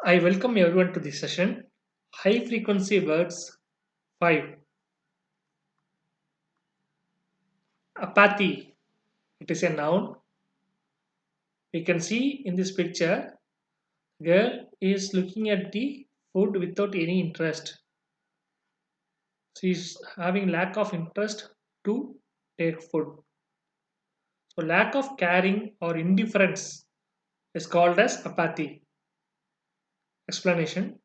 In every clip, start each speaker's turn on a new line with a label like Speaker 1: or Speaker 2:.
Speaker 1: I welcome everyone to this session. High frequency words 5. Apathy. It is a noun. We can see in this picture, girl is looking at the food without any interest. She is having lack of interest to take food. So lack of caring or indifference is called as apathy. Explanation.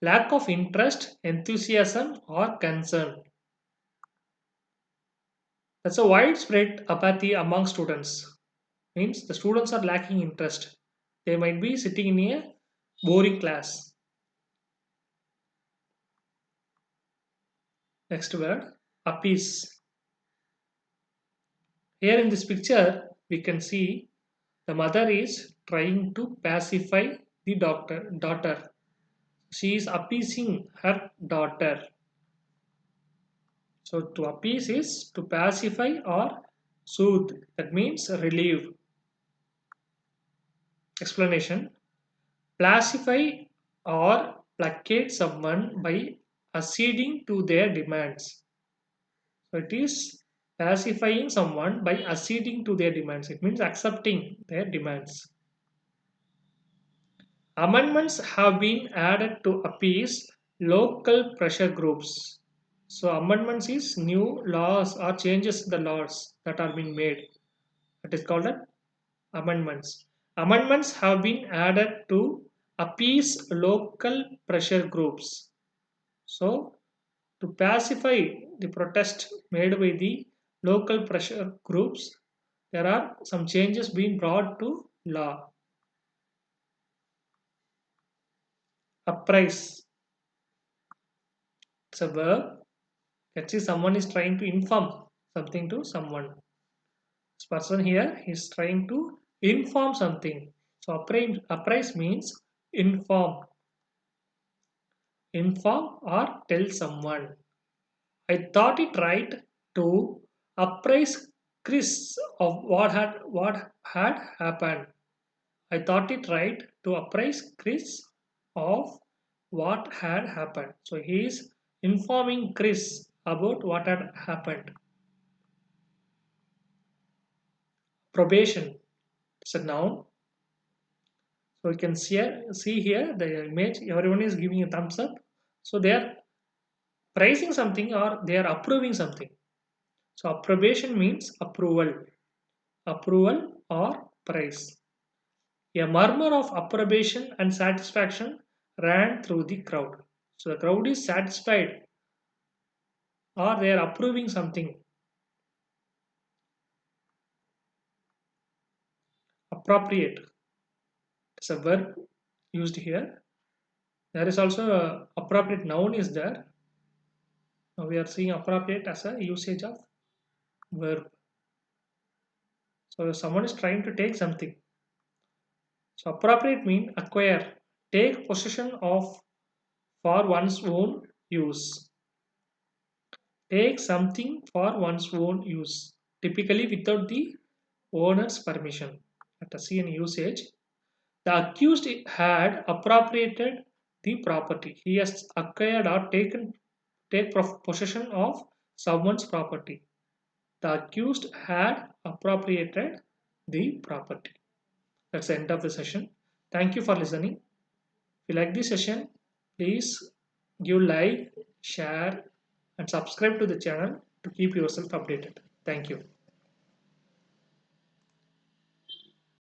Speaker 1: Lack of interest, enthusiasm or concern. That's a widespread apathy among students. Means the students are lacking interest. They might be sitting in a boring class. Next word, appease. Here in this picture, we can see the mother is trying to pacify the daughter. She is appeasing her daughter. So to appease is to pacify or soothe. That means relieve. Explanation. Pacify or placate someone by acceding to their demands. So it is pacifying someone by acceding to their demands. It means accepting their demands. Amendments have been added to appease local pressure groups. So amendments is new laws or changes in the laws that are being made. That is called amendments. Amendments have been added to appease local pressure groups. So to pacify the protest made by the local pressure groups, there are some changes being brought to law. Apprise. It's a verb. Let's see, someone is trying to inform something to someone. This person here is trying to inform something. So apprise means inform. Inform or tell someone. I thought it right to apprise Chris of what had happened. I thought it right to apprise Chris of what had happened. So he is informing Chris about what had happened. Probation is a noun. So you can see here the image, everyone is giving a thumbs up. So they are praising something or they are approving something. So approbation means approval or praise. A murmur of approbation and satisfaction ran through the crowd. So the crowd is satisfied or they are approving something. Appropriate. It's a verb used here. There is also a appropriate noun is there. Now we are seeing appropriate as a usage of verb. So if someone is trying to take something. So appropriate mean acquire, take possession of for one's own use. Take something for one's own use, typically without the owner's permission. Let us see an usage. The accused had appropriated the property. He has acquired or take possession of someone's property. The accused had appropriated the property. That's the end of the session. Thank you for listening. If you like this session, please give like, share, and subscribe to the channel to keep yourself updated. Thank you.